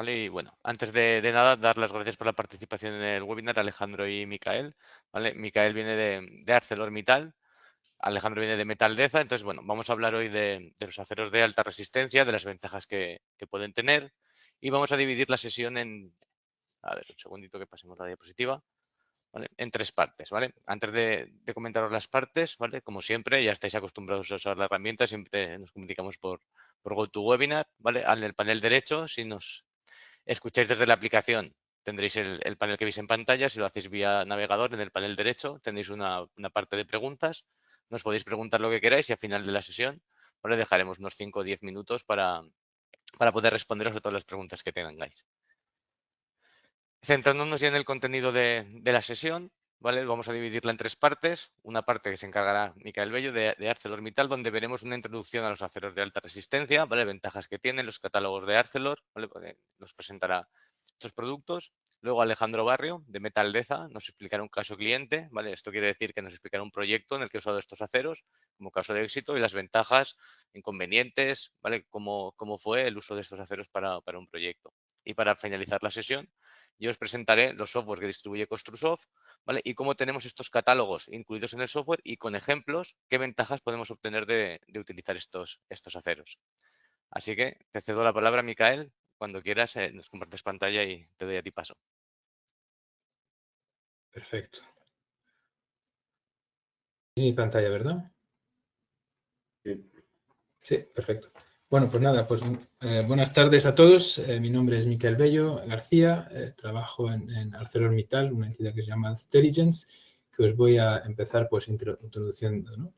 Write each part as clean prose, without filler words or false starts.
¿vale? Y bueno, antes de nada, dar las gracias por la participación en el webinar, Alejandro y Micael, ¿vale? Micael viene de ArcelorMittal, Alejandro viene de Metaldeza, entonces, bueno, vamos a hablar hoy de los aceros de alta resistencia, de las ventajas que pueden tener y vamos a dividir la sesión en, a ver, un segundito que pasemos la diapositiva. ¿Vale? En tres partes, ¿vale? Antes de comentaros las partes, ¿vale? Como siempre, ya estáis acostumbrados a usar la herramienta, siempre nos comunicamos por GoToWebinar, ¿vale? En el panel derecho, si nos escucháis desde la aplicación, tendréis el panel que veis en pantalla. Si lo hacéis vía navegador, en el panel derecho tenéis una parte de preguntas. Nos podéis preguntar lo que queráis y al final de la sesión, ¿vale? Dejaremos unos 5 o 10 minutos para poder responderos a todas las preguntas que tengáis. Centrándonos ya en el contenido de la sesión, ¿vale? Vamos a dividirla en tres partes. Una parte que se encargará Micael Bello de ArcelorMittal, donde veremos una introducción a los aceros de alta resistencia, ¿vale? Ventajas que tienen, los catálogos de Arcelor, ¿vale? Nos presentará estos productos. Luego Alejandro Barrio, de Metaldeza, nos explicará un caso cliente, ¿vale? Esto quiere decir que nos explicará un proyecto en el que ha usado estos aceros como caso de éxito y las ventajas, inconvenientes, ¿vale? Cómo fue el uso de estos aceros para un proyecto. Y para finalizar la sesión, yo os presentaré los softwares que distribuye Construsoft, ¿vale? Y cómo tenemos estos catálogos incluidos en el software y con ejemplos qué ventajas podemos obtener de utilizar estos aceros. Así que te cedo la palabra, Micael. Cuando quieras, nos compartes pantalla y te doy a ti paso. Perfecto. Es mi pantalla, ¿verdad? Sí, perfecto. Bueno, pues nada, pues buenas tardes a todos. Mi nombre es Micael Bello García. Trabajo en ArcelorMittal, una entidad que se llama Stelligence, que os voy a empezar pues introduciendo, ¿no?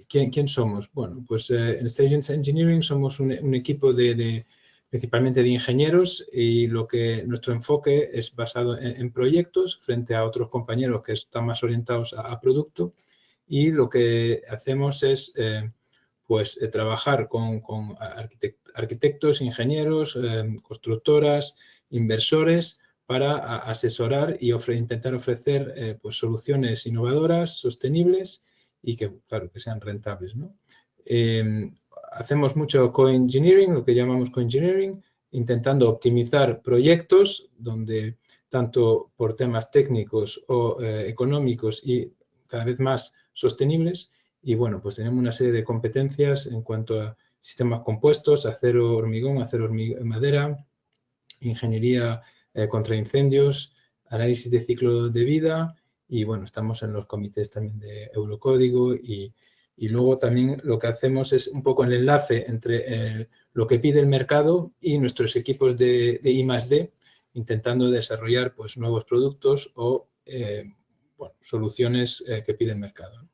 ¿Quién somos? Bueno, pues en Stelligence Engineering somos un equipo principalmente de ingenieros y nuestro enfoque es basado en proyectos frente a otros compañeros que están más orientados a producto, y lo que hacemos es trabajar con arquitectos, ingenieros, constructoras, inversores para asesorar y intentar ofrecer pues soluciones innovadoras, sostenibles y que, claro, que sean rentables, ¿no? Hacemos mucho co-engineering, lo que llamamos co-engineering, intentando optimizar proyectos donde tanto por temas técnicos o económicos y cada vez más sostenibles. Y bueno, pues tenemos una serie de competencias en cuanto a sistemas compuestos, acero hormigón, madera, ingeniería contra incendios, análisis de ciclo de vida y bueno, estamos en los comités también de Eurocódigo y luego también lo que hacemos es un poco el enlace entre lo que pide el mercado y nuestros equipos de I+D, intentando desarrollar pues nuevos productos o soluciones que pide el mercado.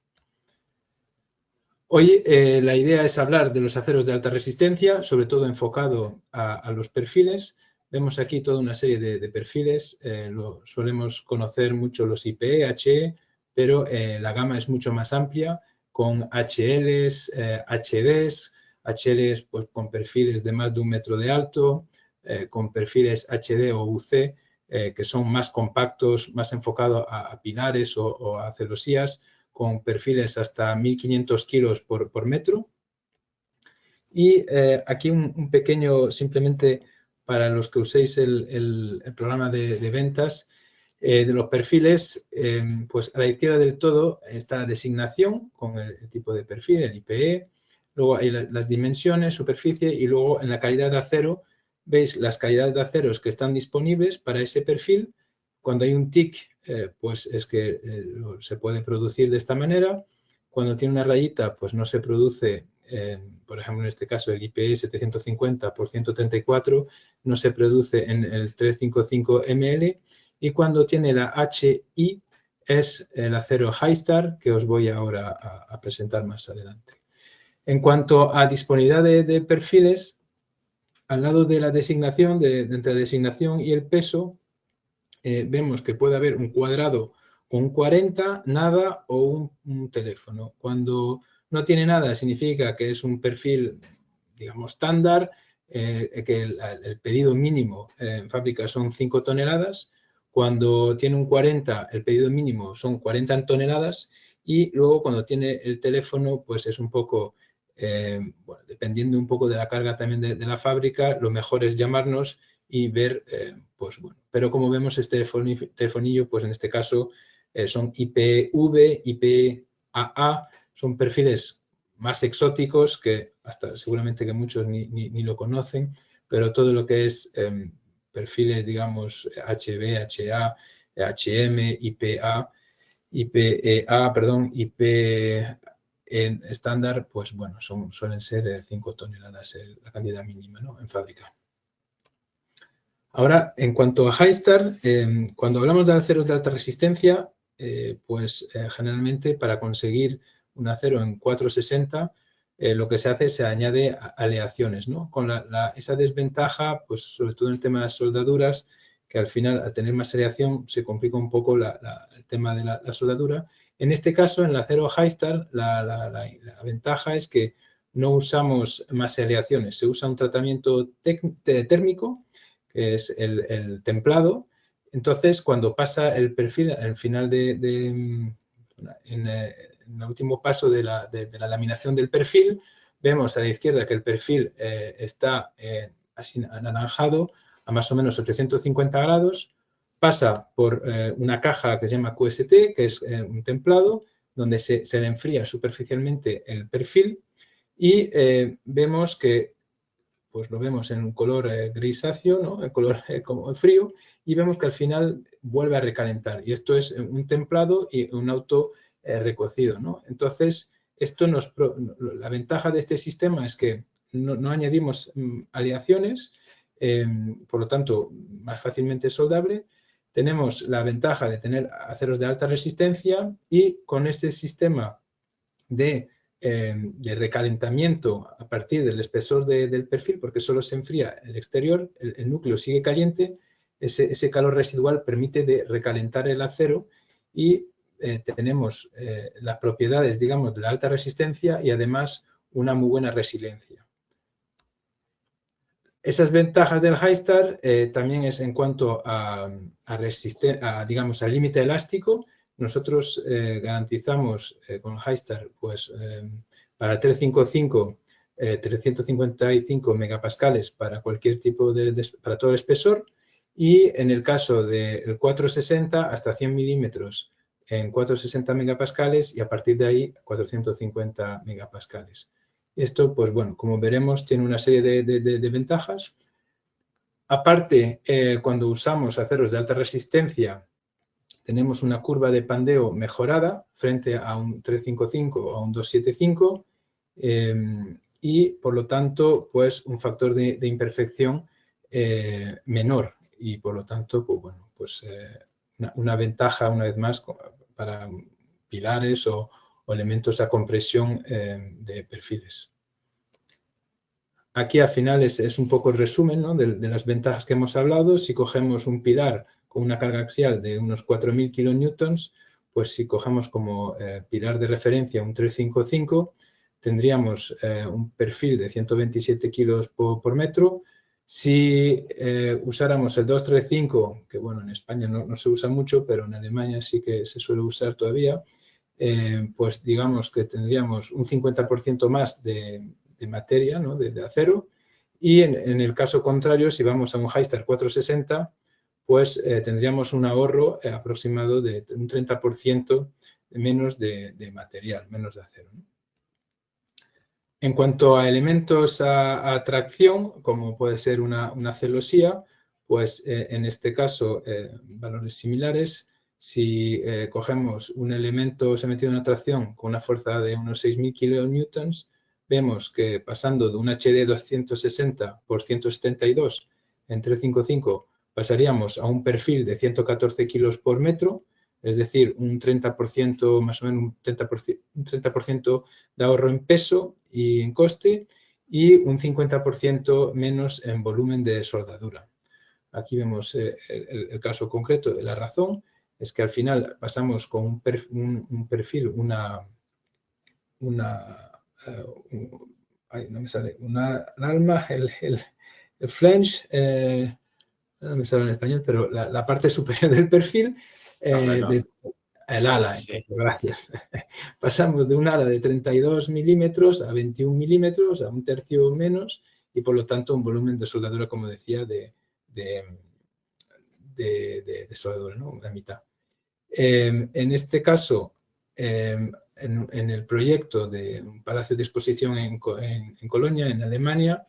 Hoy la idea es hablar de los aceros de alta resistencia, sobre todo enfocado a los perfiles. Vemos aquí toda una serie de perfiles. Solemos conocer mucho los IPE, HE, pero la gama es mucho más amplia, con HLs, HDs, HLs pues, con perfiles de más de 1 metro de alto, con perfiles HD o UC, que son más compactos, más enfocados a pilares o a celosías, con perfiles hasta 1.500 kilos por metro. Y aquí un pequeño, simplemente para los que uséis el programa de ventas, de los perfiles, pues a la izquierda del todo está la designación con el tipo de perfil, el IPE, luego hay las dimensiones, superficie, y luego en la calidad de acero veis las calidades de aceros que están disponibles para ese perfil. Cuando hay un TIC, pues es que se puede producir de esta manera. Cuando tiene una rayita, pues no se produce, por ejemplo, en este caso el IPE 750 por 134, no se produce en el 355 ml. Y cuando tiene la HI es el acero Highstar, que os voy ahora a presentar más adelante. En cuanto a disponibilidad de perfiles, al lado de la designación, entre la designación y el peso, vemos que puede haber un cuadrado con un 40, nada o un teléfono. Cuando no tiene nada significa que es un perfil, digamos, estándar, que el pedido mínimo en fábrica son 5 toneladas. Cuando tiene un 40, el pedido mínimo son 40 toneladas. Y luego cuando tiene el teléfono, pues es un poco bueno, dependiendo un poco de la carga también de la fábrica, lo mejor es llamarnos y ver, pues bueno, pero como vemos este telefonillo, pues en este caso son IPv, IPAA, son perfiles más exóticos que hasta seguramente que muchos ni lo conocen, pero todo lo que es perfiles, digamos, HB, HA, HM, IPA, IPEA, perdón, IP en estándar, pues bueno, suelen ser 5 toneladas la cantidad mínima, ¿no?, en fábrica. Ahora, en cuanto a High-Star, cuando hablamos de aceros de alta resistencia, generalmente para conseguir un acero en 460, lo que se hace es se añade aleaciones, ¿no? Con esa desventaja, pues sobre todo en el tema de soldaduras, que al final, al tener más aleación, se complica un poco el tema de la soldadura. En este caso, en el acero High-Star, la ventaja es que no usamos más aleaciones, se usa un tratamiento térmico, que es el templado. Entonces, cuando pasa el perfil, al final en el último paso de la laminación del perfil, vemos a la izquierda que el perfil está así anaranjado a más o menos 850 grados, pasa por una caja que se llama QST, que es un templado, donde se le enfría superficialmente el perfil y vemos que pues lo vemos en un color grisáceo, ¿no?, el color como frío, y vemos que al final vuelve a recalentar. Y esto es un templado y un auto recocido, ¿no? Entonces, la ventaja de este sistema es que no añadimos aleaciones, por lo tanto, más fácilmente soldable. Tenemos la ventaja de tener aceros de alta resistencia y con este sistema de recalentamiento a partir del espesor del perfil, porque solo se enfría el exterior, el núcleo sigue caliente, ese calor residual permite de recalentar el acero y tenemos las propiedades, digamos, de la alta resistencia y además una muy buena resiliencia. Esas ventajas del High-Star también es en cuanto digamos, al límite elástico. Nosotros garantizamos con High-Star, pues para el 355, 355 megapascales para cualquier tipo para todo el espesor, y en el caso del 460 hasta 100 milímetros en 460 megapascales y a partir de ahí 450 megapascales. Esto, pues bueno, como veremos, tiene una serie de ventajas. Aparte, cuando usamos aceros de alta resistencia, tenemos una curva de pandeo mejorada frente a un 355 o a un 275 y, por lo tanto, pues un factor de imperfección menor y, por lo tanto, pues bueno, pues una ventaja, una vez más, para pilares o elementos a compresión de perfiles. Aquí al final es un poco el resumen, ¿no?, de las ventajas que hemos hablado. Si cogemos un pilar con una carga axial de unos 4.000 kilonewtons, pues si cogemos como pilar de referencia un 355, tendríamos un perfil de 127 kilos por metro. Si usáramos el 235, que bueno, en España no se usa mucho, pero en Alemania sí que se suele usar todavía, pues digamos que tendríamos un 50% más de materia, ¿no?, de acero, y en el caso contrario, si vamos a un High-Star 460, pues tendríamos un ahorro aproximado de un 30% menos de material, menos de acero, ¿no? En cuanto a elementos a tracción, como puede ser una celosía, pues en este caso valores similares. Si cogemos un elemento sometido a una tracción con una fuerza de unos 6.000 kilonewtons, vemos que pasando de un HD 260 por 172 en 355 pasaríamos a un perfil de 114 kilos por metro, es decir, un 30%, más o menos un 30% de ahorro en peso y en coste y un 50% menos en volumen de soldadura. Aquí vemos el caso concreto de la razón, es que al final pasamos con un perfil, no me sale, una alma, el flange, no me sale en español, pero la parte superior del perfil, El ala, Sí. exacto, gracias. Pasamos de un ala de 32 milímetros a 21 milímetros, a un tercio menos, y por lo tanto un volumen de soldadura, como decía, de soldadura, ¿no? La mitad. En este caso, en el proyecto de un palacio de exposición en Colonia, en Alemania,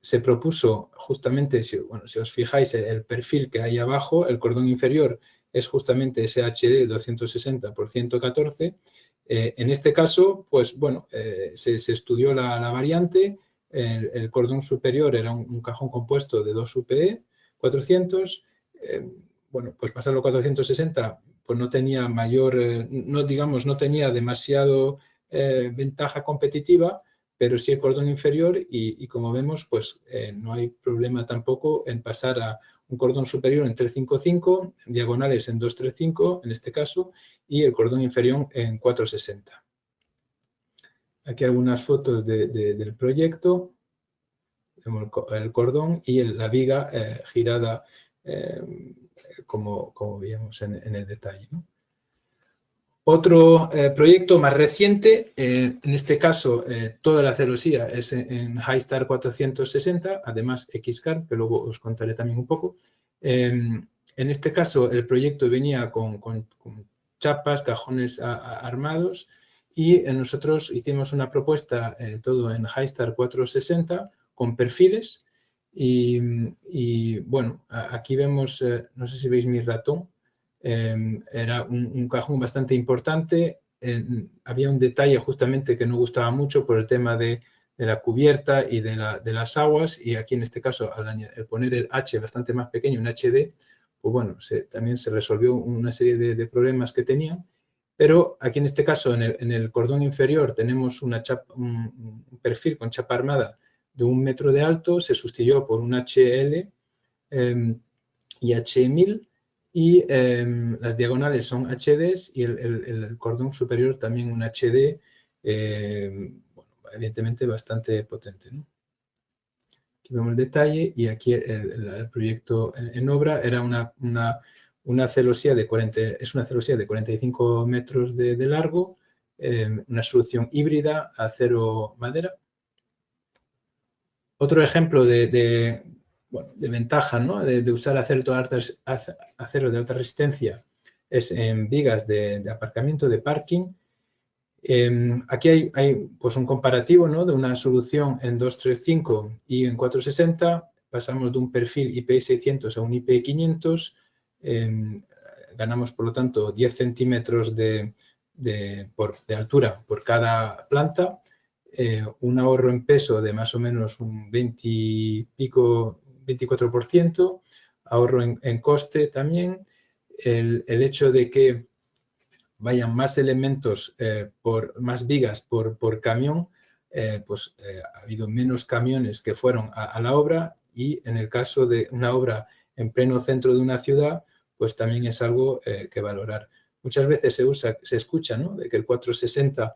se propuso justamente, si os fijáis, el perfil que hay abajo, el cordón inferior es justamente ese HD 260 por 114. En este caso, pues bueno, se estudió la variante, el cordón superior era un cajón compuesto de 2 UPE 400, bueno, pues pasarlo a 460 pues no tenía mayor, no digamos, no tenía demasiado ventaja competitiva, pero sí el cordón inferior y como vemos, pues no hay problema tampoco en pasar a un cordón superior en 355, diagonales en 235 en este caso, y el cordón inferior en 460. Aquí algunas fotos del proyecto, el cordón y la viga girada como veíamos en el detalle, ¿no? Otro proyecto más reciente, en este caso toda la celosía es en HiStar 460, además XCAR, que luego os contaré también un poco. En este caso el proyecto venía con chapas, cajones armados y nosotros hicimos una propuesta todo en HiStar 460 con perfiles y bueno, aquí vemos, no sé si veis mi ratón, era un cajón bastante importante. Había un detalle justamente que no gustaba mucho por el tema de la cubierta y de las aguas, y aquí en este caso al poner el H bastante más pequeño, un HD, pues bueno, también se resolvió una serie de problemas que tenía, pero aquí en este caso en el cordón inferior tenemos un perfil con chapa armada de 1 metro de alto, se sustituyó por un HL y H1000, y las diagonales son HDs y el cordón superior también un HD, bueno, evidentemente bastante potente, ¿no? Aquí vemos el detalle y aquí el proyecto en obra era una celosía de 45 metros de largo, una solución híbrida acero-madera. Otro ejemplo de ventaja, ¿no? de usar acero de alta resistencia es en vigas de aparcamiento, de parking. Aquí hay pues un comparativo, ¿no? de una solución en 235 y en 460. Pasamos de un perfil IP600 a un IP500. Ganamos, por lo tanto, 10 centímetros de altura por cada planta. Un ahorro en peso de más o menos un 20 y pico, 24%, ahorro en coste también, el hecho de que vayan más elementos, más vigas por camión, ha habido menos camiones que fueron a la obra, y en el caso de una obra en pleno centro de una ciudad, pues también es algo que valorar. Muchas veces se escucha, ¿no? de que el 460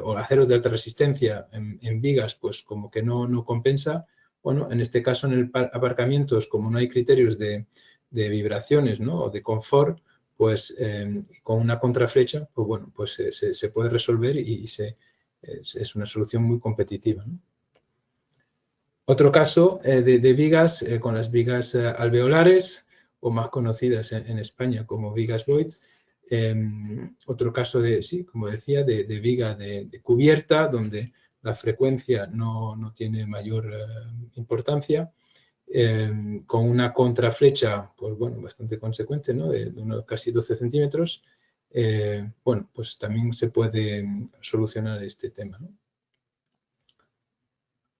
o aceros de alta resistencia en vigas, pues como que no compensa. Bueno, en este caso en el aparcamientos, como no hay criterios de vibraciones, ¿no? o de confort, pues con una contraflecha, pues bueno, pues se puede resolver y es una solución muy competitiva, ¿no? Otro caso de vigas, con las vigas alveolares, o más conocidas en España como vigas Void. Otro caso como decía, de viga de cubierta, donde la frecuencia no tiene mayor importancia, con una contraflecha, pues bueno, bastante consecuente, ¿no? de casi 12 centímetros, bueno, pues también se puede solucionar este tema, ¿no?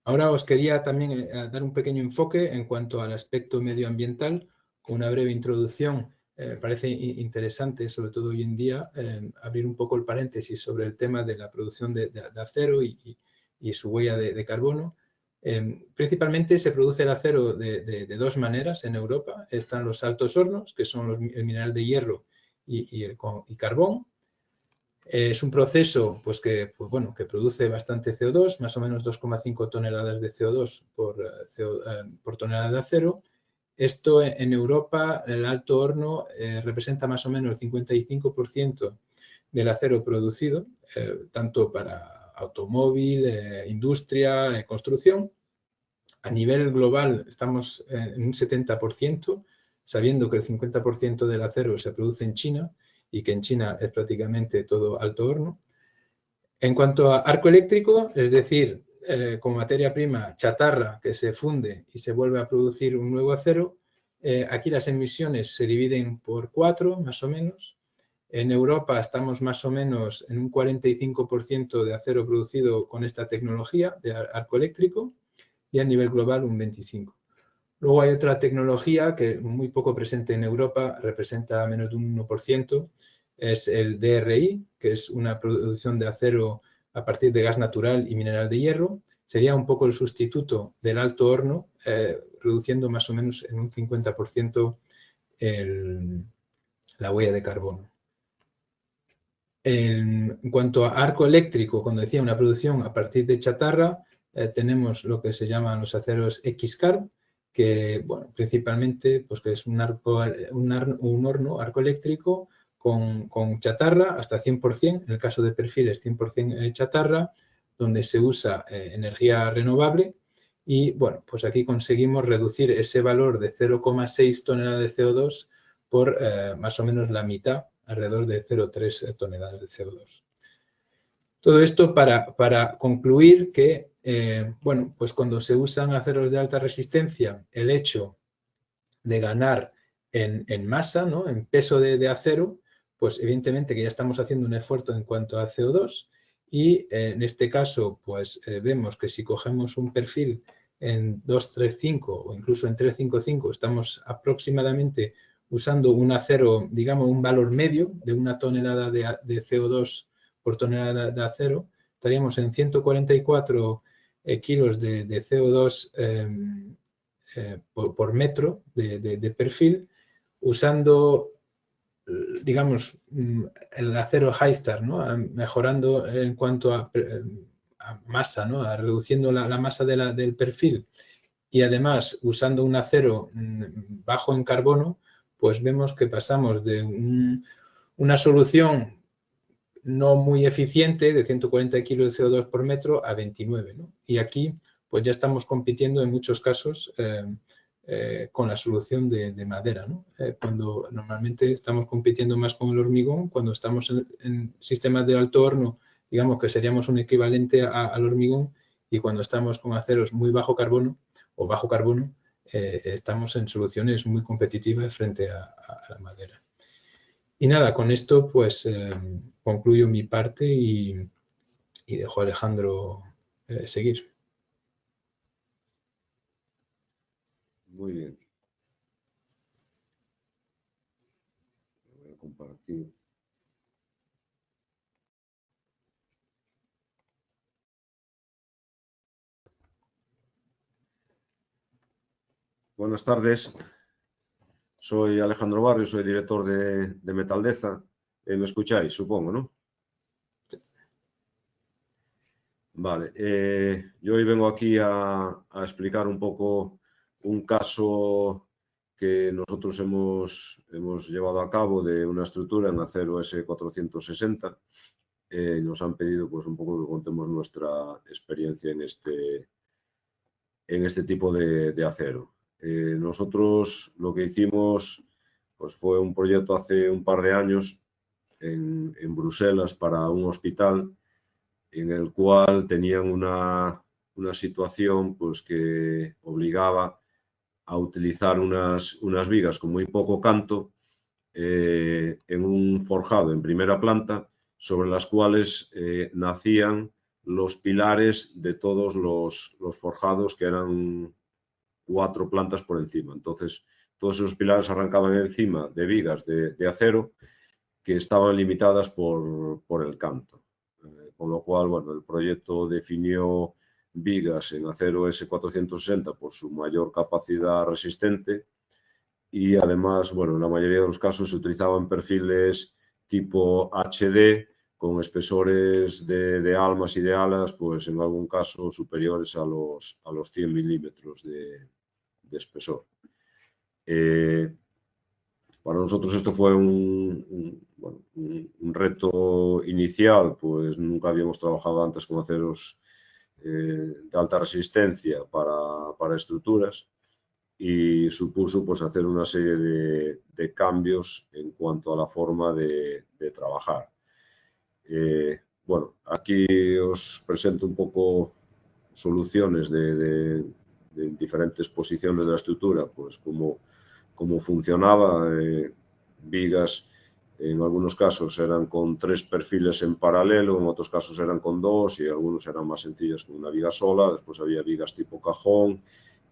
Ahora os quería también dar un pequeño enfoque en cuanto al aspecto medioambiental, con una breve introducción. Parece interesante, sobre todo hoy en día, abrir un poco el paréntesis sobre el tema de la producción de acero y su huella de carbono. Principalmente se produce el acero de dos maneras en Europa. Están los altos hornos, que son el mineral de hierro y carbón. Es un proceso pues, que produce bastante CO2, más o menos 2,5 toneladas de CO2 por tonelada de acero, Esto en Europa, el alto horno representa más o menos el 55% del acero producido, tanto para automóvil, industria, construcción. A nivel global estamos en un 70%, sabiendo que el 50% del acero se produce en China y que en China es prácticamente todo alto horno. En cuanto a arco eléctrico, es decir, como materia prima chatarra que se funde y se vuelve a producir un nuevo acero, aquí las emisiones se dividen por 4, más o menos. En Europa estamos más o menos en un 45% de acero producido con esta tecnología de arco eléctrico y a nivel global un 25%. Luego hay otra tecnología que muy poco presente en Europa, representa menos de un 1%, es el DRI, que es una producción de acero a partir de gas natural y mineral de hierro. Sería un poco el sustituto del alto horno, reduciendo más o menos en un 50% la huella de carbono. En cuanto a arco eléctrico, cuando decía una producción a partir de chatarra, tenemos lo que se llaman los aceros X-Carb, que bueno, principalmente pues, que es un horno arco eléctrico con chatarra hasta 100%, en el caso de perfiles 100% chatarra, donde se usa energía renovable y bueno, pues aquí conseguimos reducir ese valor de 0,6 toneladas de CO2 por más o menos la mitad, alrededor de 0,3 toneladas de CO2. Todo esto para concluir que, bueno, pues cuando se usan aceros de alta resistencia, el hecho de ganar en masa, ¿no?, en peso de acero, pues evidentemente que ya estamos haciendo un esfuerzo en cuanto a CO2 y en este caso, pues vemos que si cogemos un perfil en 235 o incluso en 355, estamos aproximadamente usando un acero, digamos, un valor medio de 1 tonelada de CO2 por tonelada de acero, estaríamos en 144 kilos de CO2 por metro de perfil, usando, digamos, el acero High-Star, ¿no?, mejorando en cuanto a masa, ¿no?, reduciendo la masa del perfil y además usando un acero bajo en carbono, pues vemos que pasamos de una solución no muy eficiente de 140 kilos de CO2 por metro a 29, ¿no? Y aquí pues ya estamos compitiendo en muchos casos con la solución de madera, ¿no? Cuando normalmente estamos compitiendo más con el hormigón, cuando estamos en sistemas de alto horno, digamos que seríamos un equivalente al hormigón, y cuando estamos con aceros muy bajo carbono o bajo carbono, estamos en soluciones muy competitivas frente a la madera. Y nada, con esto pues concluyo mi parte y dejo a Alejandro seguir. Muy bien. Voy a compartir. Buenas tardes. Soy Alejandro Barrio, soy director de Metaldeza. ¿Me escucháis? Supongo, ¿no? Vale. Yo hoy vengo aquí a explicar un poco un caso que nosotros hemos llevado a cabo de una estructura en acero S460. Nos han pedido pues un poco que contemos nuestra experiencia en este tipo de acero. Nosotros lo que hicimos pues fue un proyecto hace un par de años en Bruselas para un hospital en el cual tenían una situación pues que obligaba a utilizar unas vigas con muy poco canto en un forjado en primera planta, sobre las cuales nacían los pilares de todos los forjados, que eran 4 plantas por encima. Entonces, todos esos pilares arrancaban encima de vigas de acero que estaban limitadas por el canto. Con lo cual, bueno, el proyecto definió vigas en acero S460 por su mayor capacidad resistente y además, bueno, en la mayoría de los casos se utilizaban perfiles tipo HD con espesores de almas y de alas, pues en algún caso superiores a los 100 milímetros de espesor. Para nosotros esto fue un reto inicial, pues nunca habíamos trabajado antes con aceros de alta resistencia para estructuras, y supuso pues hacer una serie de cambios en cuanto a la forma de trabajar. Bueno, aquí os presento un poco soluciones de diferentes posiciones de la estructura, pues cómo funcionaba. Vigas en algunos casos eran con 3 perfiles en paralelo, en otros casos eran con 2 y algunos eran más sencillos con una viga sola. Después había vigas tipo cajón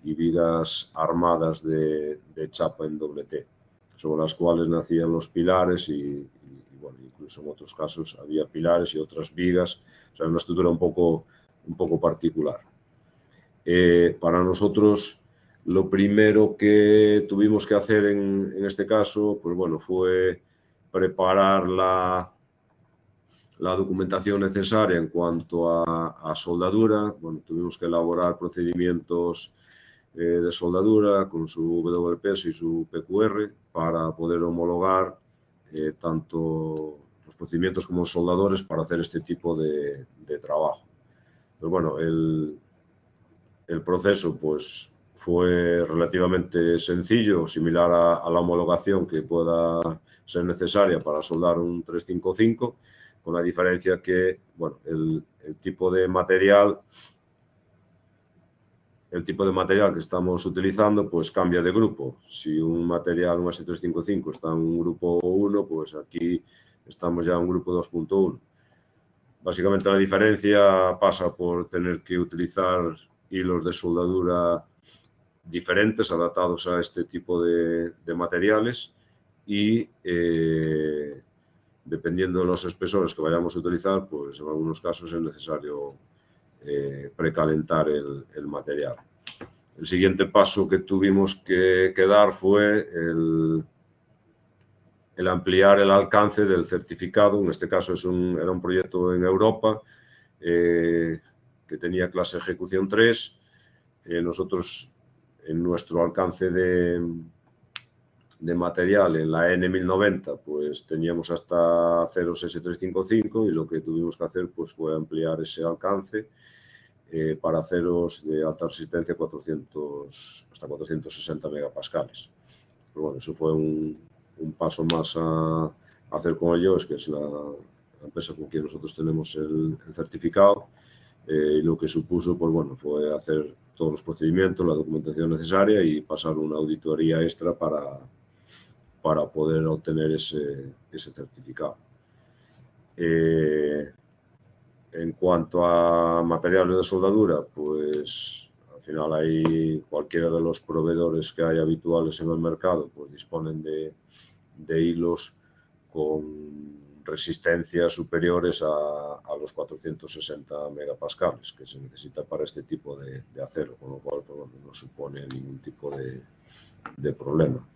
y vigas armadas de chapa en doble T, sobre las cuales nacían los pilares y bueno, incluso en otros casos había pilares y otras vigas. O sea, una estructura un poco particular. Para nosotros, lo primero que tuvimos que hacer en este caso, pues bueno, fue preparar la documentación necesaria en cuanto a soldadura. Bueno, tuvimos que elaborar procedimientos de soldadura con su WPS y su PQR para poder homologar tanto los procedimientos como los soldadores para hacer este tipo de trabajo. Pero bueno, el proceso pues fue relativamente sencillo, similar a la homologación que pueda ser necesaria para soldar un 355, con la diferencia que, bueno, el tipo de material que estamos utilizando pues cambia de grupo. Si un material, un S355, está en un grupo 1, pues aquí estamos ya en un grupo 2.1. Básicamente la diferencia pasa por tener que utilizar hilos de soldadura diferentes, adaptados a este tipo de materiales, y dependiendo de los espesores que vayamos a utilizar, pues en algunos casos es necesario precalentar el material. El siguiente paso que tuvimos que dar fue el ampliar el alcance del certificado. En este caso era un proyecto en Europa que tenía clase ejecución 3. Nosotros, en nuestro alcance de material en la N1090, pues teníamos hasta aceros S355, y lo que tuvimos que hacer pues fue ampliar ese alcance para aceros de alta resistencia hasta 460 megapascales. Pero bueno, eso fue un paso más a hacer con ellos, que es la empresa con quien nosotros tenemos el certificado. Y lo que supuso, pues bueno, fue hacer todos los procedimientos, la documentación necesaria y pasar una auditoría extra para poder obtener ese certificado. En cuanto a materiales de soldadura, pues al final hay cualquiera de los proveedores que hay habituales en el mercado, pues disponen de hilos con resistencias superiores a los 460 megapascales que se necesita para este tipo de acero, con lo cual pues, bueno, no supone ningún tipo de problema.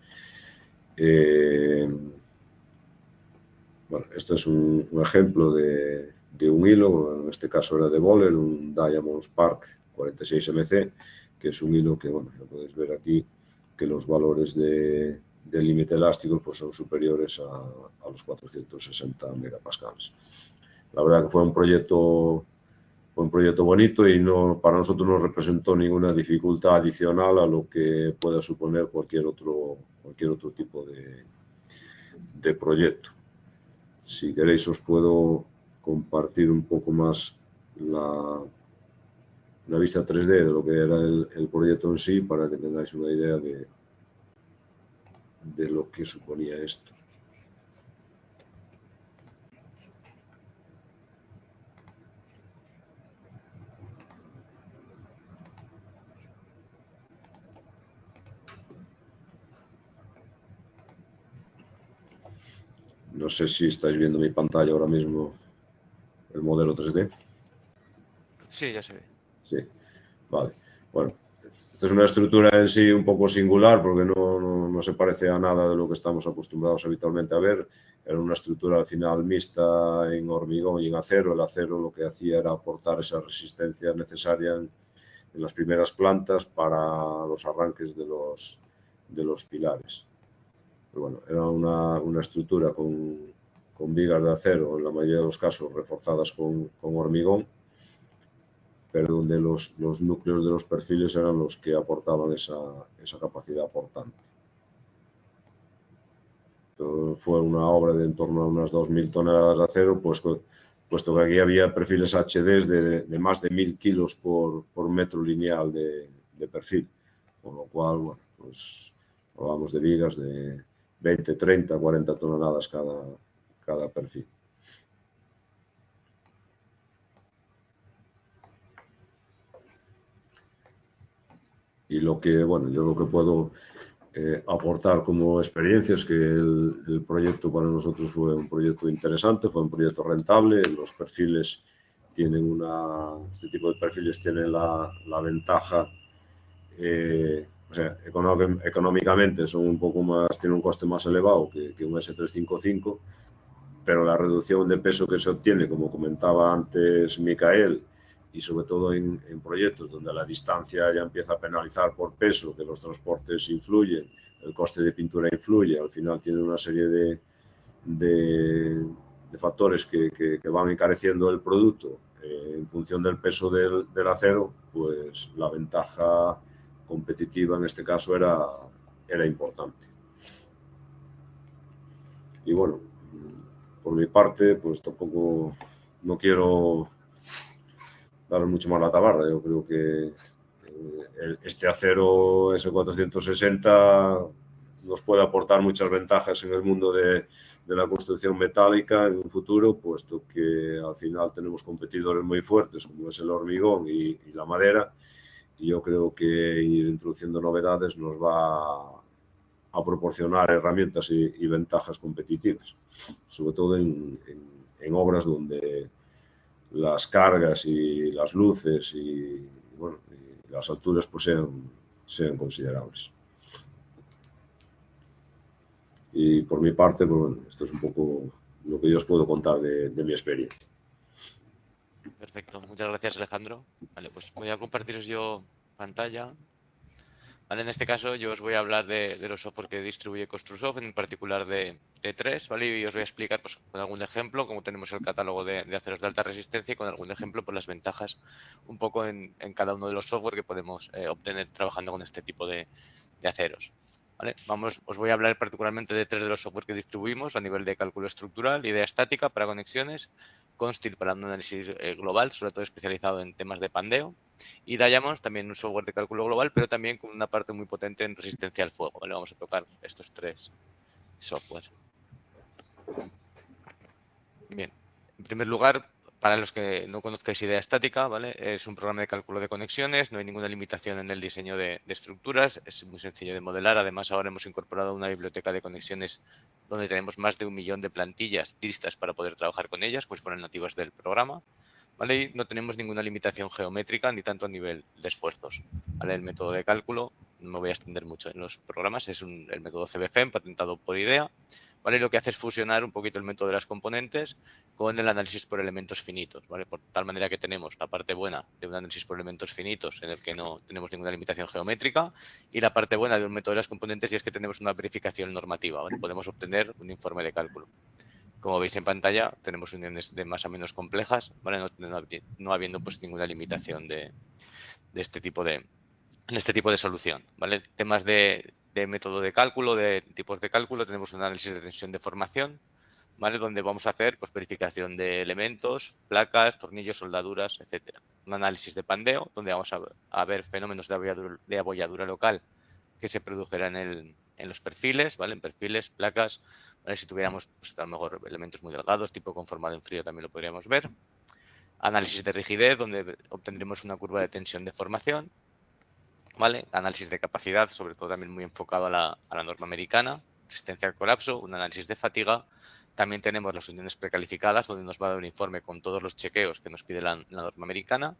Bueno, esto es un ejemplo de un hilo, en este caso era de Böhler, un Diamond Spark 46MC, que es un hilo que, bueno, lo podéis ver aquí, que los valores de límite elástico pues son superiores a los 460 megapascales. La verdad que fue un proyecto bonito y para nosotros no representó ninguna dificultad adicional a lo que pueda suponer cualquier otro tipo de proyecto. Si queréis os puedo compartir un poco más la vista 3D de lo que era el proyecto en sí, para que tengáis una idea de lo que suponía esto. No sé si estáis viendo mi pantalla ahora mismo, el modelo 3D. Sí, ya se ve. Sí, vale. Bueno, esta es una estructura en sí un poco singular porque no se parece a nada de lo que estamos acostumbrados habitualmente a ver. Era una estructura al final mixta en hormigón y en acero. El acero lo que hacía era aportar esa resistencia necesaria en las primeras plantas para los arranques de de los pilares. Pero bueno, era una estructura con vigas de acero, en la mayoría de los casos reforzadas con hormigón, pero donde los núcleos de los perfiles eran los que aportaban esa capacidad aportante. Entonces, fue una obra de en torno a unas 2.000 toneladas de acero, puesto que aquí había perfiles HDs de más de 1.000 kilos por metro lineal de perfil, con lo cual, bueno, pues hablamos de vigas de 20, 30, 40 toneladas cada perfil. Y bueno, yo lo que puedo aportar como experiencia es que el proyecto para nosotros fue un proyecto interesante, fue un proyecto rentable. Los perfiles tienen este tipo de perfiles tienen la ventaja, o sea, económicamente son un poco más, tienen un coste más elevado que un S355, pero la reducción de peso que se obtiene, como comentaba antes Micael, y sobre todo en proyectos donde la distancia ya empieza a penalizar por peso, que los transportes influyen, el coste de pintura influye, al final tiene una serie de factores que van encareciendo el producto en función del peso del acero, pues la ventaja competitiva en este caso era importante. Y bueno, por mi parte, pues tampoco no quiero dar mucho más la tabarra. Yo creo que este acero S460 nos puede aportar muchas ventajas en el mundo de la construcción metálica en un futuro, puesto que al final tenemos competidores muy fuertes como es el hormigón y la madera, y yo creo que ir introduciendo novedades nos va a proporcionar herramientas y ventajas competitivas, sobre todo en obras donde las cargas y las luces y, bueno, y las alturas pues sean considerables. Y por mi parte, pues, bueno, esto es un poco lo que yo os puedo contar de mi experiencia. Perfecto, muchas gracias, Alejandro. Vale, pues voy a compartiros yo pantalla. Vale, en este caso yo os voy a hablar de los software que distribuye Construsoft, en particular de T3, ¿vale? Y os voy a explicar pues, con algún ejemplo, cómo tenemos el catálogo de aceros de alta resistencia y con algún ejemplo por las ventajas un poco en cada uno de los software que podemos obtener trabajando con este tipo de aceros. ¿Vale? Os voy a hablar particularmente de 3 de los software que distribuimos a nivel de cálculo estructural, idea estática para conexiones, Constil para un análisis global, sobre todo especializado en temas de pandeo, y Diamond, también un software de cálculo global, pero también con una parte muy potente en resistencia al fuego. ¿Vale? Vamos a tocar estos 3 software. Bien, en primer lugar, para los que no conozcáis idea estática, ¿vale? Es un programa de cálculo de conexiones, no hay ninguna limitación en el diseño de estructuras, es muy sencillo de modelar. Además, ahora hemos incorporado una biblioteca de conexiones donde tenemos más de 1 millón de plantillas listas para poder trabajar con ellas, pues fueron nativas del programa. ¿Vale? Y no tenemos ninguna limitación geométrica ni tanto a nivel de esfuerzos. ¿Vale? El método de cálculo, no me voy a extender mucho en los programas, es el método CBFEM patentado por IDEA. ¿Vale? Lo que hace es fusionar un poquito el método de las componentes con el análisis por elementos finitos, ¿vale? Por tal manera que tenemos la parte buena de un análisis por elementos finitos en el que no tenemos ninguna limitación geométrica y la parte buena de un método de las componentes y es que tenemos una verificación normativa, ¿vale? Podemos obtener un informe de cálculo. Como veis en pantalla, tenemos uniones de más o menos complejas, ¿vale? No habiendo pues ninguna limitación de este tipo de solución, ¿vale? Temas de método de cálculo, de tipos de cálculo, tenemos un análisis de tensión de formación, ¿vale? Donde vamos a hacer pues, verificación de elementos, placas, tornillos, soldaduras, etcétera. Un análisis de pandeo, donde vamos a ver fenómenos de abolladura local que se produjeran en los perfiles, ¿vale? En perfiles, placas, ¿vale? Si tuviéramos pues, a lo mejor elementos muy delgados, tipo conformado en frío, también lo podríamos ver. Análisis de rigidez, donde obtendremos una curva de tensión de formación, ¿vale? Análisis de capacidad, sobre todo también muy enfocado a la norma americana. Resistencia al colapso, un análisis de fatiga. También tenemos las uniones precalificadas, donde nos va a dar un informe con todos los chequeos que nos pide la norma americana,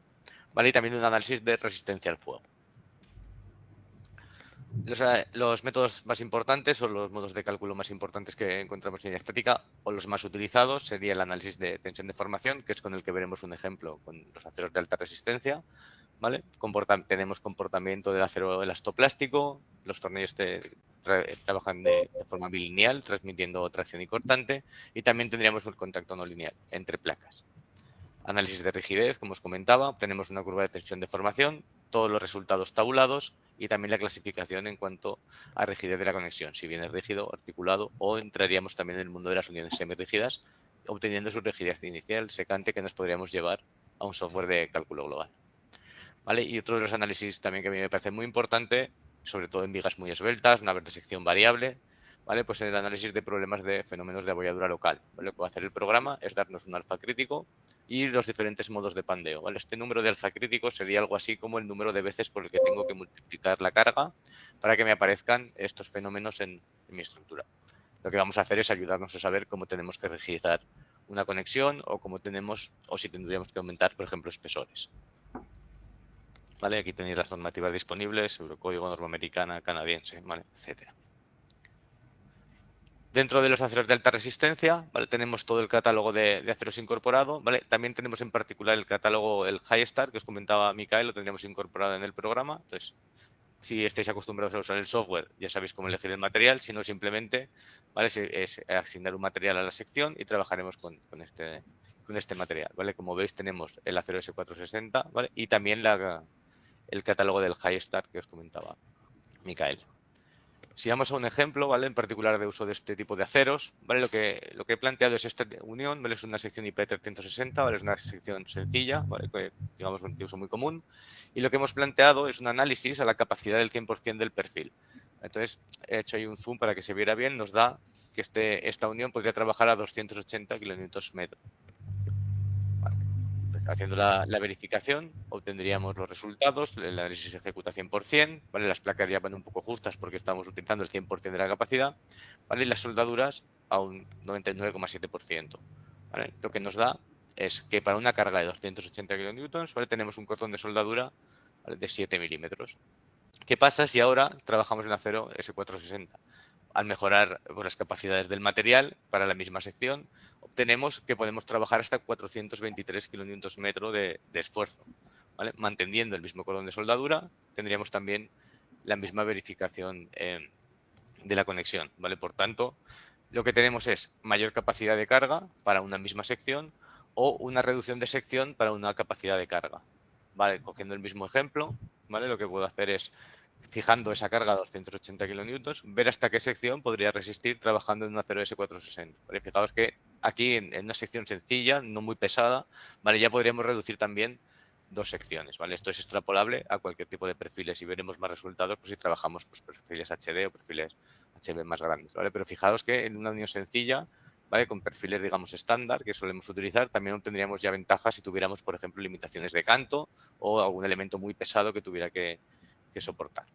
¿vale? Y también un análisis de resistencia al fuego. Los métodos más importantes o los modos de cálculo más importantes que encontramos en estática o los más utilizados sería el análisis de tensión de formación, que es con el que veremos un ejemplo con los aceros de alta resistencia, ¿vale? Tenemos comportamiento del acero elastoplástico, los tornillos trabajan de forma bilineal, transmitiendo tracción y cortante, y también tendríamos un contacto no lineal entre placas. Análisis de rigidez, como os comentaba, obtenemos una curva de tensión de formación, todos los resultados tabulados y también la clasificación en cuanto a rigidez de la conexión, si viene rígido, articulado, o entraríamos también en el mundo de las uniones semirrígidas, obteniendo su rigidez inicial secante que nos podríamos llevar a un software de cálculo global. ¿Vale? Y otro de los análisis también que a mí me parece muy importante, sobre todo en vigas muy esbeltas, una de sección variable, ¿vale? Pues el análisis de problemas de fenómenos de abolladura local. ¿Vale? Lo que va a hacer el programa es darnos un alfa crítico y los diferentes modos de pandeo. ¿Vale? Este número de alfa crítico sería algo así como el número de veces por el que tengo que multiplicar la carga para que me aparezcan estos fenómenos en mi estructura. Lo que vamos a hacer es ayudarnos a saber cómo tenemos que rigidizar una conexión o cómo tenemos, o si tendríamos que aumentar, por ejemplo, espesores. ¿Vale? Aquí tenéis las normativas disponibles, Eurocódigo, norma americana, canadiense, ¿vale? Etcétera. Dentro de los aceros de alta resistencia, ¿vale? Tenemos todo el catálogo de aceros incorporado, ¿vale? También tenemos en particular el catálogo, el High-Star, que os comentaba Micael, lo tendríamos incorporado en el programa. Entonces, si estáis acostumbrados a usar el software, ya sabéis cómo elegir el material, si no simplemente, ¿vale? Es asignar un material a la sección y trabajaremos con este material, ¿vale? Como veis, tenemos el acero S460, ¿vale? Y también el catálogo del High-Star que os comentaba Micael. Si vamos a un ejemplo, ¿vale? En particular de uso de este tipo de aceros, ¿vale? Lo que he planteado es esta unión, ¿vale? Es una sección IP360, ¿vale? Es una sección sencilla, ¿vale? Que, digamos, de uso muy común. Y lo que hemos planteado es un análisis a la capacidad del 100% del perfil. Entonces, he hecho ahí un zoom para que se viera bien, nos da que esta unión podría trabajar a 280 kN/m. Haciendo la verificación, obtendríamos los resultados, el análisis se ejecuta 100%, ¿vale? Las placas ya van un poco justas porque estamos utilizando el 100% de la capacidad, ¿vale? Y las soldaduras a un 99,7%. ¿Vale? Lo que nos da es que para una carga de 280 kN, ¿vale? Tenemos un cordón de soldadura, ¿vale? De 7 milímetros. ¿Qué pasa si ahora trabajamos en acero S460? Al mejorar las capacidades del material para la misma sección, obtenemos que podemos trabajar hasta 423 kN de esfuerzo. ¿Vale? Manteniendo el mismo cordón de soldadura, tendríamos también la misma verificación de la conexión. ¿Vale? Por tanto, lo que tenemos es mayor capacidad de carga para una misma sección o una reducción de sección para una capacidad de carga. ¿Vale? Cogiendo el mismo ejemplo, ¿vale? Lo que puedo hacer es, fijando esa carga a 280 kN, ver hasta qué sección podría resistir trabajando en un acero S460. ¿Vale? Fijaos que aquí en una sección sencilla, no muy pesada, ¿vale? Ya podríamos reducir también dos secciones, ¿vale? Esto es extrapolable a cualquier tipo de perfiles y veremos más resultados pues, si trabajamos pues, perfiles HD o perfiles HB más grandes, ¿vale? Pero fijaos que en una unión sencilla, ¿vale? Con perfiles, digamos, estándar que solemos utilizar, también obtendríamos ya ventajas si tuviéramos, por ejemplo, limitaciones de canto o algún elemento muy pesado que tuviera que soportar.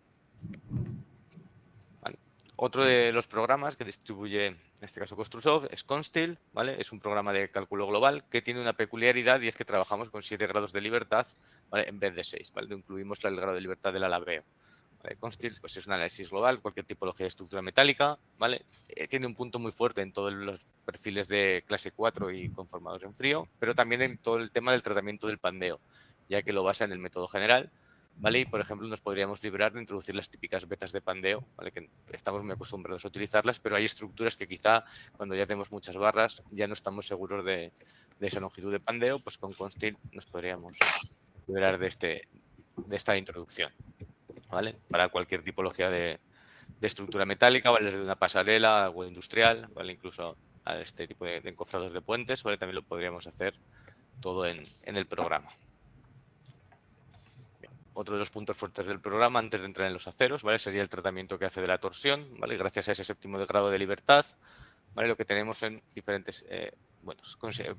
¿Vale? Otro de los programas que distribuye, en este caso Construsoft, es Consteel, ¿vale? Es un programa de cálculo global que tiene una peculiaridad y es que trabajamos con 7 grados de libertad, ¿vale? En vez de 6, ¿vale? Incluimos el grado de libertad del alabeo. ¿Vale? Consteel pues es un análisis global, cualquier tipología de estructura metálica, ¿vale? Tiene un punto muy fuerte en todos los perfiles de clase 4 y conformados en frío, pero también en todo el tema del tratamiento del pandeo, ya que lo basa en el método general, ¿vale? Y, por ejemplo, nos podríamos librar de introducir las típicas vetas de pandeo, ¿vale? Que estamos muy acostumbrados a utilizarlas, pero hay estructuras que quizá cuando ya tenemos muchas barras ya no estamos seguros de esa longitud de pandeo, pues con Consteel nos podríamos liberar de esta introducción, ¿vale? Para cualquier tipología de estructura metálica, ¿vale? Desde una pasarela, algo industrial, ¿vale? Incluso a este tipo de encofrados de puentes, ¿vale? También lo podríamos hacer todo en el programa. Otro de los puntos fuertes del programa, antes de entrar en los aceros, ¿vale? Sería el tratamiento que hace de la torsión, ¿vale? Gracias a ese séptimo de grado de libertad, ¿vale? Lo que tenemos en diferentes,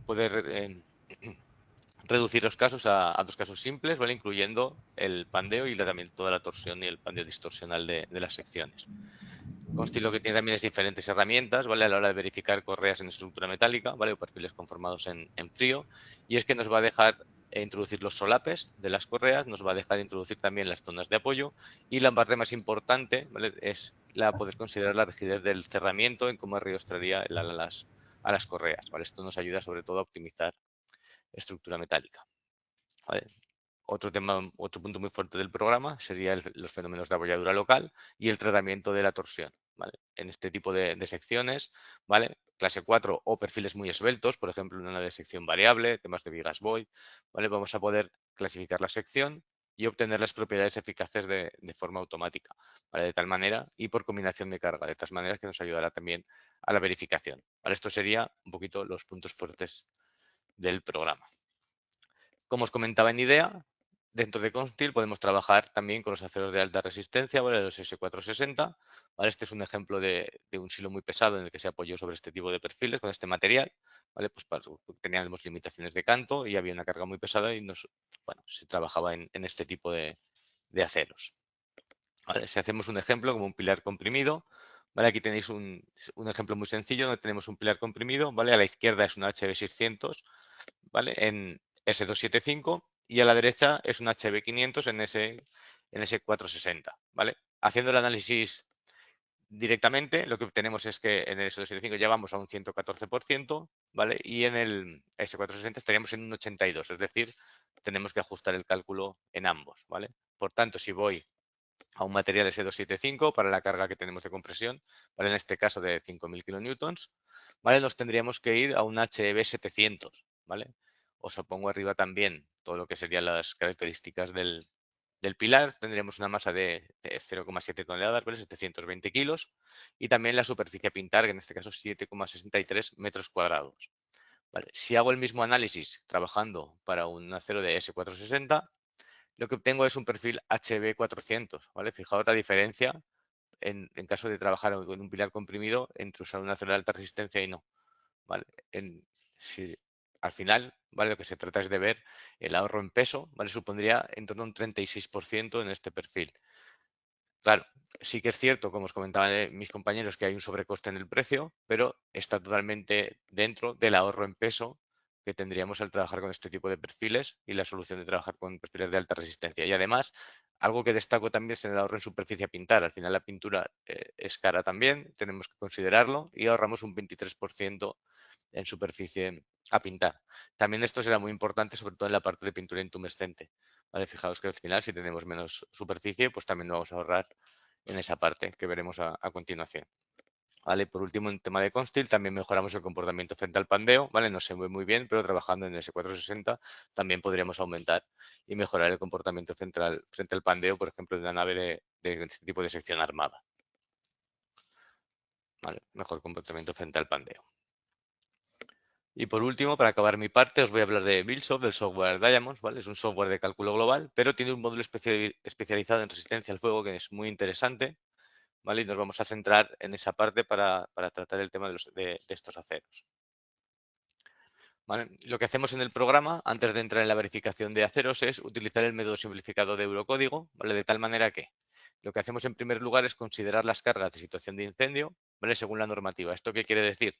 poder reducir los casos a 2 casos simples, ¿vale? Incluyendo el pandeo y también toda la torsión y el pandeo distorsional de las secciones. Consteel lo que tiene también es diferentes herramientas, ¿vale? A la hora de verificar correas en estructura metálica, ¿vale? O perfiles conformados en frío. Y es que nos va a dejar introducir los solapes de las correas, nos va a dejar introducir también las zonas de apoyo y la parte más importante, ¿vale? Es poder considerar la rigidez del cerramiento en cómo arrastraría a las correas, ¿vale? Esto nos ayuda sobre todo a optimizar estructura metálica, ¿vale? otro tema, otro punto muy fuerte del programa sería los fenómenos de abolladura local y el tratamiento de la torsión, ¿vale? En este tipo de secciones, ¿vale? Clase 4 o perfiles muy esbeltos, por ejemplo, en una de sección variable, temas de Vigas Void, ¿vale? Vamos a poder clasificar la sección y obtener las propiedades eficaces de forma automática, ¿vale? De tal manera y por combinación de carga, de tal manera que nos ayudará también a la verificación, ¿vale? Esto sería un poquito los puntos fuertes del programa. Como os comentaba en IDEA, dentro de Constil podemos trabajar también con los aceros de alta resistencia, ¿vale? Los S460, ¿vale? Este es un ejemplo de un silo muy pesado en el que se apoyó sobre este tipo de perfiles con este material, ¿vale? Pues teníamos limitaciones de canto y había una carga muy pesada y se trabajaba en este tipo de aceros. ¿Vale? Si hacemos un ejemplo como un pilar comprimido, ¿vale? Aquí tenéis un ejemplo muy sencillo donde tenemos un pilar comprimido, ¿vale? A la izquierda es un HB600, ¿vale? En S275 y a la derecha es un HB500 en S460, ¿vale? Haciendo el análisis directamente, lo que obtenemos es que en el S275 ya vamos a un 114%, ¿vale? Y en el S460 estaríamos en un 82%, es decir, tenemos que ajustar el cálculo en ambos, ¿vale? Por tanto, si voy a un material S275 para la carga que tenemos de compresión, ¿vale? En este caso de 5.000 kilonewtons, ¿vale? Nos tendríamos que ir a un HB 700, ¿vale? Os pongo arriba también todo lo que serían las características del pilar. Tendríamos una masa de 0,7 toneladas, ¿vale? 720 kilos. Y también la superficie a pintar, que en este caso es 7,63 metros cuadrados. ¿Vale? Si hago el mismo análisis trabajando para un acero de S460, lo que obtengo es un perfil HB400, ¿vale? Fijaos la diferencia en caso de trabajar con un pilar comprimido entre usar un acero de alta resistencia y no, ¿vale? Si al final, ¿vale? Lo que se trata es de ver el ahorro en peso, ¿vale? Supondría en torno a un 36% en este perfil. Claro, sí que es cierto, como os comentaban mis compañeros, que hay un sobrecoste en el precio, pero está totalmente dentro del ahorro en peso que tendríamos al trabajar con este tipo de perfiles y la solución de trabajar con perfiles de alta resistencia. Y además, algo que destaco también es el ahorro en superficie a pintar. Al final la pintura es cara también, tenemos que considerarlo y ahorramos un 23% en superficie a pintar. También esto será muy importante, sobre todo en la parte de pintura intumescente. ¿Vale? Fijaos que al final, si tenemos menos superficie, pues también vamos a ahorrar en esa parte que veremos a continuación. ¿Vale? Por último, en tema de Constil, también mejoramos el comportamiento frente al pandeo, ¿vale? No se ve muy bien, pero trabajando en S460 también podríamos aumentar y mejorar el comportamiento frente al pandeo, por ejemplo, de una nave de este tipo de sección armada. ¿Vale? Mejor comportamiento frente al pandeo. Y por último, para acabar mi parte, os voy a hablar de Buildsoft, del software Diamonds, ¿vale? Es un software de cálculo global, pero tiene un módulo especializado en resistencia al fuego que es muy interesante, ¿vale? Y nos vamos a centrar en esa parte para tratar el tema de estos aceros. ¿Vale? Lo que hacemos en el programa, antes de entrar en la verificación de aceros, es utilizar el método simplificado de Eurocódigo, ¿vale? De tal manera que lo que hacemos en primer lugar es considerar las cargas de situación de incendio, ¿vale? Según la normativa. ¿Esto qué quiere decir?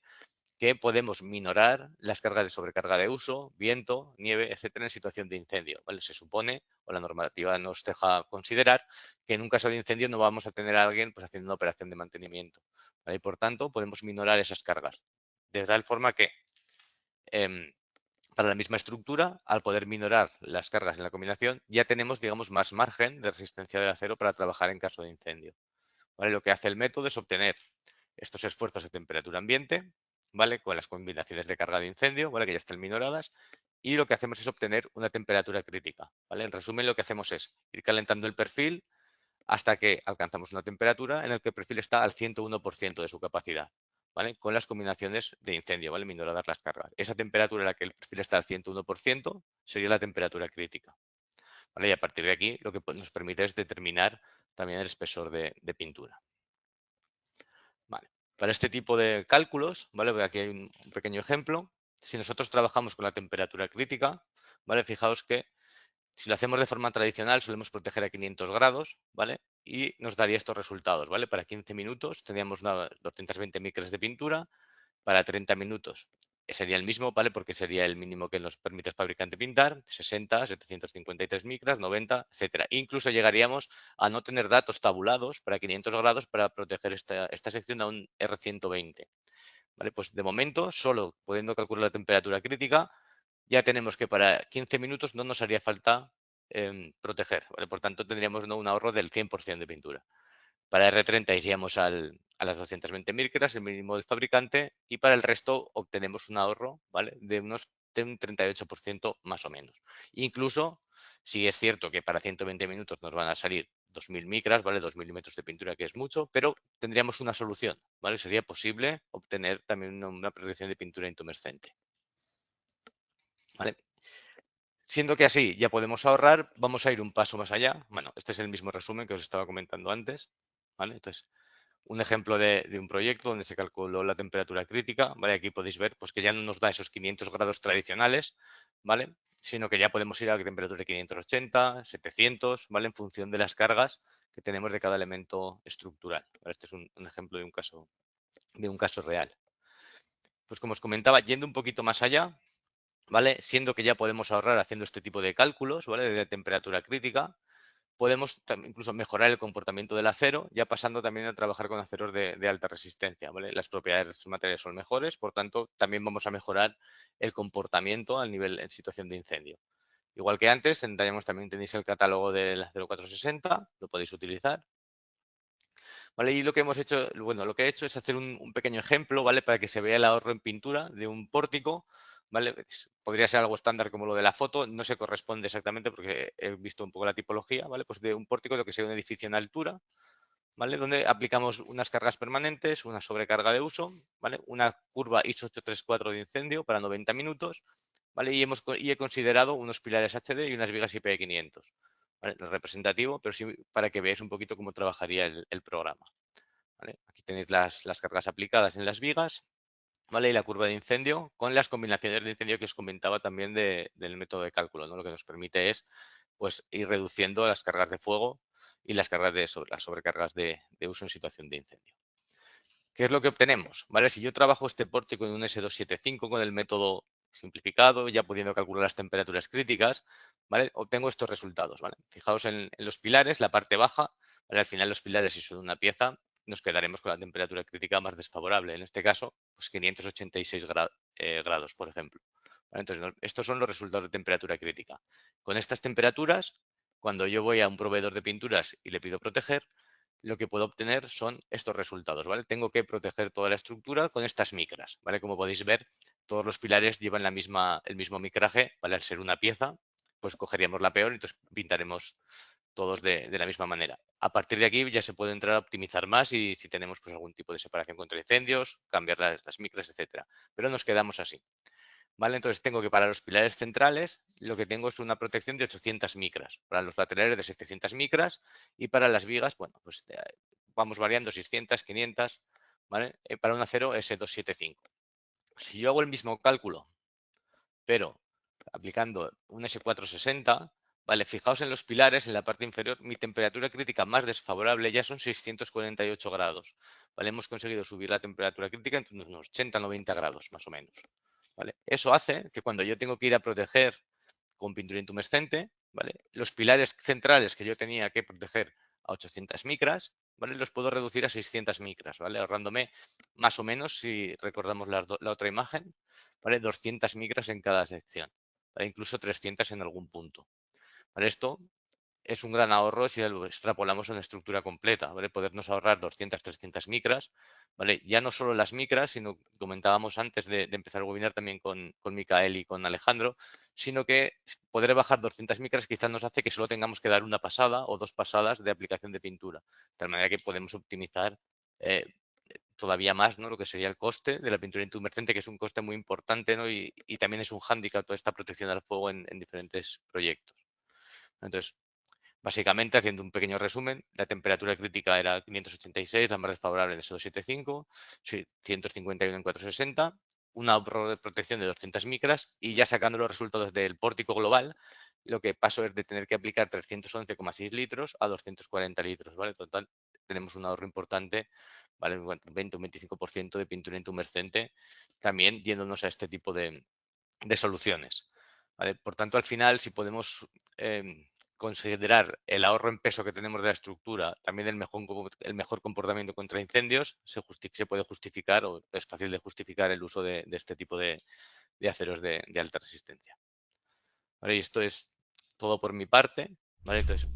Que podemos minorar las cargas de sobrecarga de uso, viento, nieve, etcétera, en situación de incendio, ¿vale? Se supone, o la normativa nos deja considerar, que en un caso de incendio no vamos a tener a alguien pues, haciendo una operación de mantenimiento, ¿vale? Y por tanto, podemos minorar esas cargas. De tal forma que para la misma estructura, al poder minorar las cargas en la combinación, ya tenemos, digamos, más margen de resistencia de acero para trabajar en caso de incendio. ¿Vale? Lo que hace el método es obtener estos esfuerzos a temperatura ambiente, ¿vale? Con las combinaciones de carga de incendio, ¿vale? Que ya están minoradas, y lo que hacemos es obtener una temperatura crítica, ¿vale? En resumen, lo que hacemos es ir calentando el perfil hasta que alcanzamos una temperatura en la que el perfil está al 101% de su capacidad, ¿vale? Con las combinaciones de incendio, ¿vale? Minoradas las cargas. Esa temperatura en la que el perfil está al 101% sería la temperatura crítica, ¿vale? Y a partir de aquí lo que nos permite es determinar también el espesor de pintura. Vale. Para este tipo de cálculos, ¿vale? Aquí hay un pequeño ejemplo. Si nosotros trabajamos con la temperatura crítica, ¿vale? Fijaos que si lo hacemos de forma tradicional, solemos proteger a 500 grados, ¿vale? Y nos daría estos resultados, ¿vale? Para 15 minutos tendríamos 220 micras de pintura. Para 30 minutos sería el mismo, ¿vale? Porque sería el mínimo que nos permite el fabricante pintar, 60, 753 micras, 90, etcétera. Incluso llegaríamos a no tener datos tabulados para 500 grados para proteger esta sección a un R120. ¿Vale? Pues de momento, solo pudiendo calcular la temperatura crítica, ya tenemos que para 15 minutos no nos haría falta proteger, ¿vale? Por tanto, tendríamos, ¿no?, un ahorro del 100% de pintura. Para R30 iríamos a las 220 micras, el mínimo del fabricante, y para el resto obtenemos un ahorro, ¿vale?, de un 38% más o menos. Incluso, si es cierto que para 120 minutos nos van a salir 2000 micras, ¿vale?, 2 milímetros de pintura, que es mucho, pero tendríamos una solución, ¿vale? Sería posible obtener también una protección de pintura intumescente, ¿vale? Siendo que así ya podemos ahorrar, vamos a ir un paso más allá. Bueno, este es el mismo resumen que os estaba comentando antes, ¿vale? Entonces, un ejemplo de un proyecto donde se calculó la temperatura crítica, ¿vale? Aquí podéis ver pues, que ya no nos da esos 500 grados tradicionales, ¿vale?, sino que ya podemos ir a la temperatura de 580, 700, ¿vale?, en función de las cargas que tenemos de cada elemento estructural. Este es un ejemplo de un caso real. Pues como os comentaba, yendo un poquito más allá, ¿vale?, siendo que ya podemos ahorrar haciendo este tipo de cálculos, ¿vale?, de temperatura crítica, podemos incluso mejorar el comportamiento del acero, ya pasando también a trabajar con aceros de alta resistencia, ¿vale? Las propiedades de estos materiales son mejores, por tanto, también vamos a mejorar el comportamiento al nivel en situación de incendio. Igual que antes, también tenéis el catálogo del acero 460, lo podéis utilizar. ¿Vale? Y lo que hemos hecho, bueno, lo que he hecho es hacer un pequeño ejemplo, ¿vale?, para que se vea el ahorro en pintura de un pórtico, ¿vale? Podría ser algo estándar como lo de la foto, no se corresponde exactamente porque he visto un poco la tipología, ¿vale? Pues de un pórtico, lo que sea un edificio en altura, ¿vale?, donde aplicamos unas cargas permanentes, una sobrecarga de uso, ¿vale?, una curva ISO 834 de incendio para 90 minutos, ¿vale? Y he considerado unos pilares HD y unas vigas IP500. ¿Vale? No es representativo, pero sí para que veáis un poquito cómo trabajaría el programa, ¿vale? Aquí tenéis las cargas aplicadas en las vigas, ¿vale?, y la curva de incendio con las combinaciones de incendio que os comentaba también del método de cálculo, ¿no? Lo que nos permite es pues, ir reduciendo las cargas de fuego y las sobrecargas de uso en situación de incendio. ¿Qué es lo que obtenemos? ¿Vale? Si yo trabajo este pórtico en un S275 con el método simplificado, ya pudiendo calcular las temperaturas críticas, ¿vale?, obtengo estos resultados, ¿vale? Fijaos en los pilares, la parte baja, ¿vale? Al final los pilares, si son una pieza, nos quedaremos con la temperatura crítica más desfavorable. En este caso, pues 586 grados, por ejemplo. ¿Vale? Entonces, estos son los resultados de temperatura crítica. Con estas temperaturas, cuando yo voy a un proveedor de pinturas y le pido proteger, lo que puedo obtener son estos resultados, ¿vale? Tengo que proteger toda la estructura con estas micras, ¿vale? Como podéis ver, todos los pilares llevan el mismo micraje, ¿vale? Al ser una pieza, pues cogeríamos la peor y entonces pintaremos todos de la misma manera. A partir de aquí ya se puede entrar a optimizar más y si tenemos pues, algún tipo de separación contra incendios, cambiar las micras, etcétera. Pero nos quedamos así. ¿Vale? Entonces tengo que para los pilares centrales lo que tengo es una protección de 800 micras, para los laterales de 700 micras y para las vigas, bueno, pues vamos variando 600, 500, ¿vale? Para un acero S275. Si yo hago el mismo cálculo, pero aplicando un S460, ¿vale? Fijaos en los pilares, en la parte inferior, mi temperatura crítica más desfavorable ya son 648 grados, ¿vale? Hemos conseguido subir la temperatura crítica entre unos 80-90 grados, más o menos. ¿Vale? Eso hace que cuando yo tengo que ir a proteger con pintura intumescente, ¿vale?, los pilares centrales que yo tenía que proteger a 800 micras, ¿vale?, los puedo reducir a 600 micras, ¿vale?, ahorrándome más o menos, si recordamos la otra imagen, ¿vale?, 200 micras en cada sección, ¿vale?, incluso 300 en algún punto. ¿Vale? Esto es un gran ahorro si lo extrapolamos en la estructura completa, ¿vale? Podernos ahorrar 200, 300 micras, ¿vale? Ya no solo las micras, sino comentábamos antes de empezar el webinar también con Micael y con Alejandro, sino que poder bajar 200 micras quizás nos hace que solo tengamos que dar una pasada o dos pasadas de aplicación de pintura, de tal manera que podemos optimizar todavía más, ¿no?, lo que sería el coste de la pintura intumescente, que es un coste muy importante, ¿no?, y también es un hándicap toda esta protección al fuego en diferentes proyectos. Entonces, básicamente, haciendo un pequeño resumen, la temperatura crítica era 586, la más desfavorable de S275, 151 en 460, una protección de 200 micras y ya sacando los resultados del pórtico global, lo que paso es de tener que aplicar 311,6 litros a 240 litros, ¿vale? Total, tenemos un ahorro importante, ¿vale? Un 20 o 25% de pintura intumescente, también yéndonos a este tipo de soluciones, ¿vale? Por tanto, al final, si podemos considerar el ahorro en peso que tenemos de la estructura, también el mejor comportamiento contra incendios, se puede justificar o es fácil de justificar el uso de este tipo de aceros de alta resistencia. ¿Vale? Y esto es todo por mi parte, ¿vale? Entonces...